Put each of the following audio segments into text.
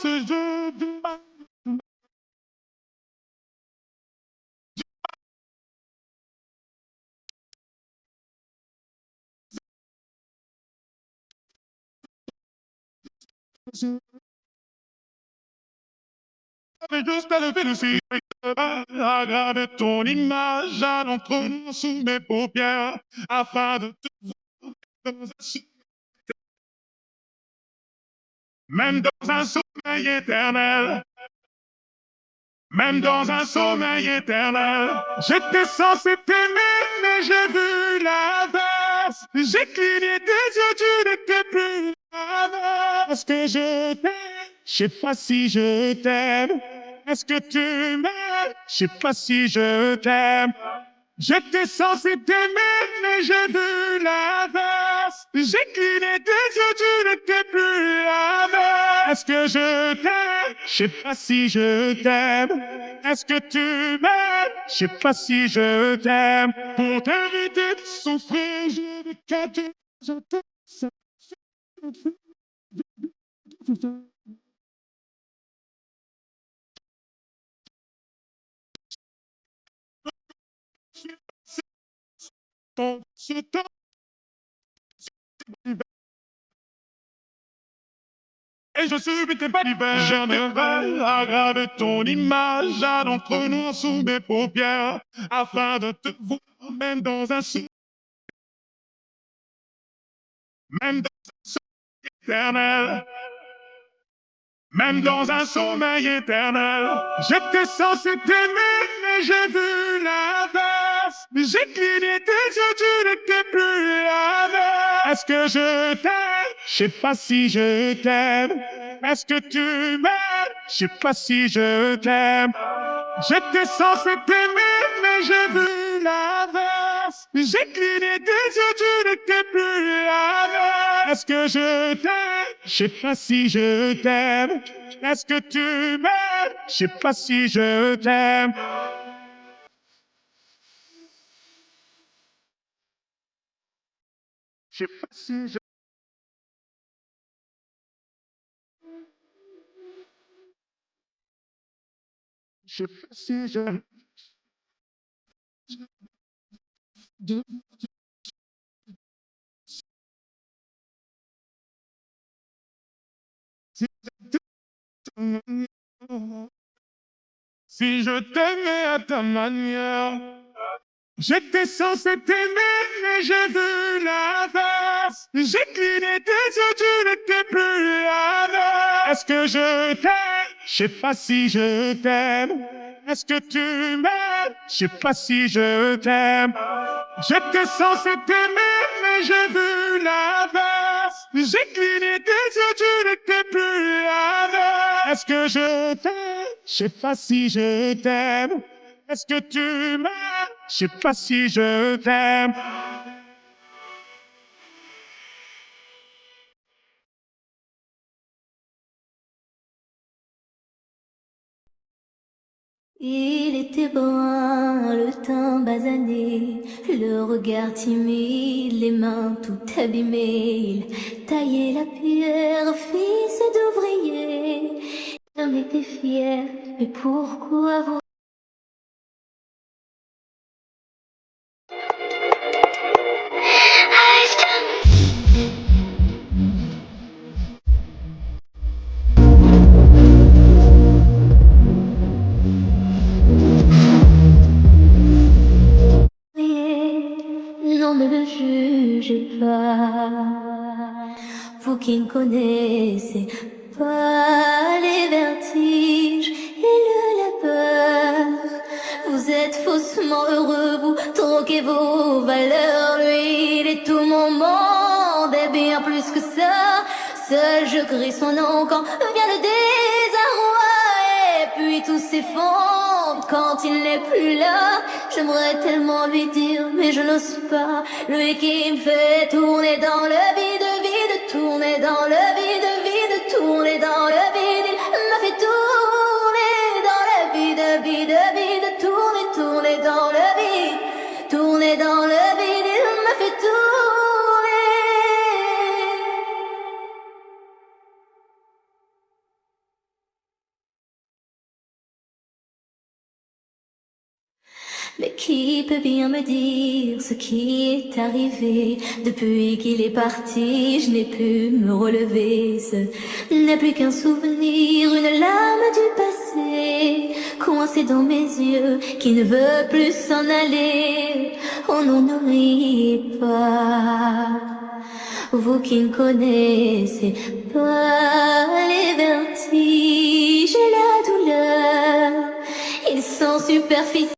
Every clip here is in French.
ce jeu de je vais juste à lever le cil. Aggraver ton image à l'entre sous mes paupières afin de te voir même dans un sommeil éternel. Même dans un sommeil éternel, j'étais censé t'aimer, mais j'ai vu l'inverse. J'ai cligné des yeux, tu n'étais plus là. Est-ce que je t'aime? Je sais pas si je t'aime. Est-ce que tu m'aimes? Je sais pas si je t'aime. J'étais censé t'aimer, mais j'ai vu l'inverse. J'ai cligné des yeux, tu n'étais plus la même. Est-ce que je t'aime? Je sais pas si je t'aime. Est-ce que tu m'aimes? Je sais pas si je t'aime. Pour t'éviter de souffrir, j'ai des cadeaux. Je t'aime. Je t'aime. Et je subis tes l'hiver. J'aimerais aggraver ton image à l'encre noire sous mes paupières afin de te voir même dans un souffle, même dans un sommeil éternel, même dans un sommeil éternel. J'étais censé t'aimer, mais j'ai vu l'inverse. J'ai cligné tes yeux, tu n'étais plus la même. Est-ce que je t'aime? Je sais pas si je t'aime. Est-ce que tu m'aimes? Je sais pas si je t'aime. J'étais censé t'aimer, mais j'ai vu l'inverse. J'ai cligné des yeux, tu n'étais plus la même. Est-ce que je t'aime? Je sais pas si je t'aime. Est-ce que tu m'aimes? Je sais pas si je t'aime. Je sais pas si je sais pas si si je t'aimais à ta manière. J'étais censé t'aimer, mais j'ai vu l'inverse. J'ai cligné tes yeux, tu n'étais plus la même. Est-ce que je t'aime? Je sais pas si je t'aime. Est-ce que tu m'aimes? Je sais pas si je t'aime. J'étais censé t'aimer, mais j'ai vu l'inverse. J'ai cligné tes yeux, tu n'étais plus la même. Est-ce que je t'aime? Je sais pas si je t'aime. Est-ce que tu m'aimes? Je sais pas si je t'aime. Il était brun, le teint basané, le regard timide, les mains tout abîmées. Il taillait la pierre, fils d'ouvrier. L'homme était fier, mais pourquoi vous... Non, ne le jugez pas. Vous qui ne connaissez pas les vertiges et le labeur, vous êtes faussement heureux, vous troquez vos valeurs. Lui, il est tout mon monde et bien plus que ça. Seul je crie son nom quand vient le désarroi. Et puis tout s'effondre quand il n'est plus là. J'aimerais tellement lui dire, mais je n'ose pas. Lui qui me fait tourner dans le vide, vide, tourner dans le vide, vide, tourner dans le vide. Il m'a fait tourner dans le vide, vide, vide, tourner, tourner dans le vide, tourner dans le vide. Il m'a fait tourner. Mais qui peut bien me dire ce qui est arrivé? Depuis qu'il est parti, je n'ai pu me relever. Ce n'est plus qu'un souvenir, une larme du passé, coincée dans mes yeux, qui ne veut plus s'en aller. Oh non, ne riez pas, vous qui ne connaissez pas les vertiges et la douleur. Ils sont superficiels,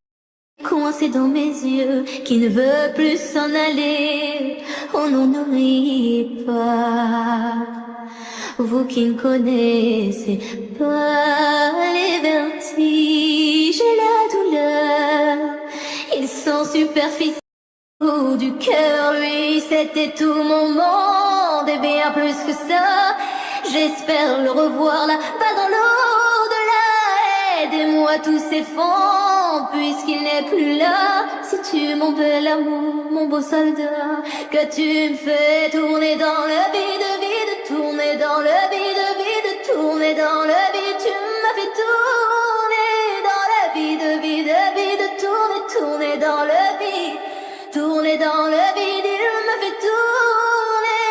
coincé dans mes yeux, qui ne veut plus s'en aller. Oh non, ne riez pas, vous qui ne connaissez pas les vertiges et la douleur. Ils sont superficiels. Au du cœur, lui, c'était tout mon monde, et bien plus que ça. J'espère le revoir là-bas dans l'au-delà. Aidez-moi tous ces fonds, puisqu'il n'est plus là. Si tu, mon bel amour, mon beau soldat, que tu me fais tourner dans le vide, vide, tourner dans le vide, vide, tourner dans le vide. Tu m'as fait tourner dans le vide, vide, vide, tourner, tourner dans le vide. Tourner dans le vide, il me fait tourner.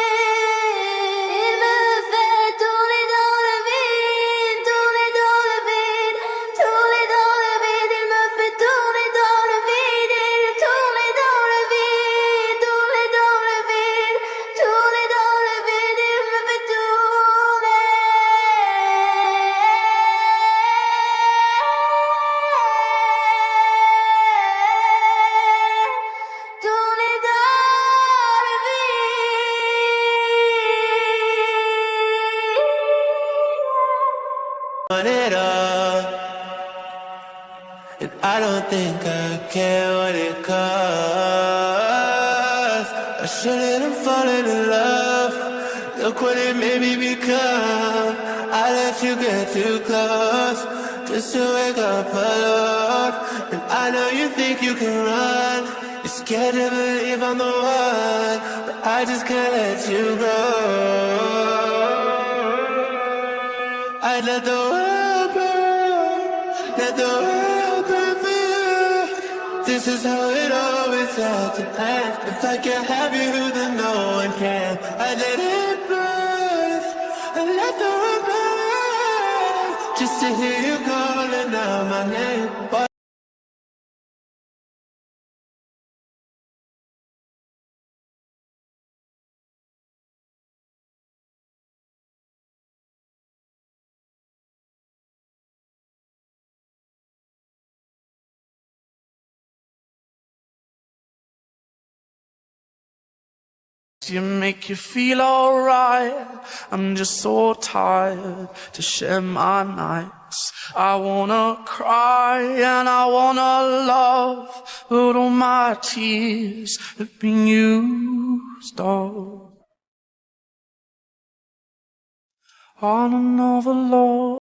Il me fait tourner dans le vide, tourner dans le vide, tourner dans le vide. Il me fait tourner dans le vide, il tourner dans le vide, tourner dans le vide, tourner dans le vide. Il me fait tourner. Tourner dans le vide. Want it all, and I don't think I care what it costs. I shouldn't have fallen in love. Look what it made me become. I let you get too close just to wake up alone. And I know you think you can run. You're scared to believe I'm the one, but I just can't let you go. I'd let the world burn, let the world burn for you. This is how it always had to end. If I can't have you, then no one can. I'd let it burn, and let the world burn, just to hear you calling out my name. You make you feel alright. I'm just so tired to share my nights. I wanna cry and I wanna love, but all my tears have been used up on another love.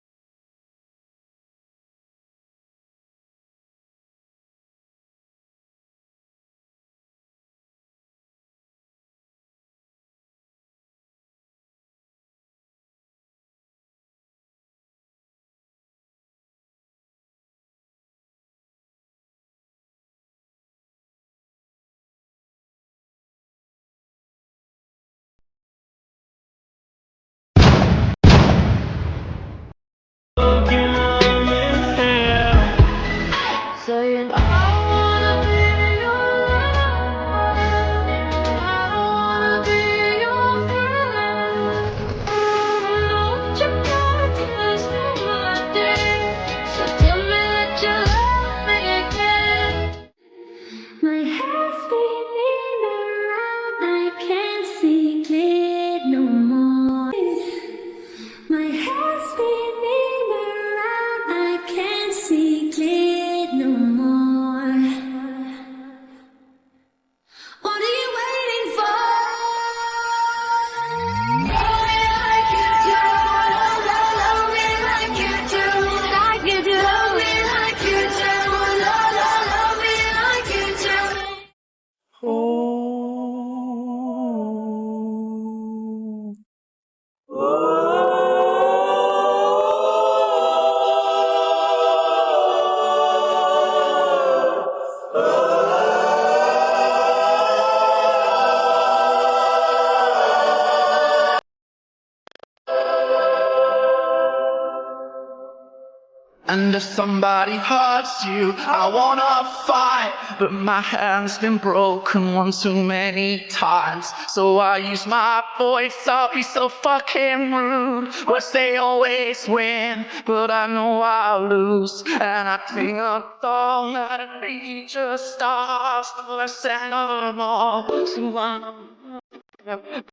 And if somebody hurts you, I wanna fight. But my hand's been broken one too many times. So I use my voice, I'll be so fucking rude. But they always win, but I know I'll lose. And I sing a song that a teacher starts for a send them all to one.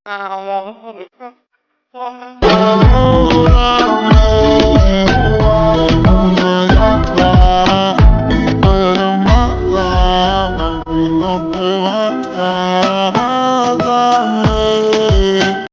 I want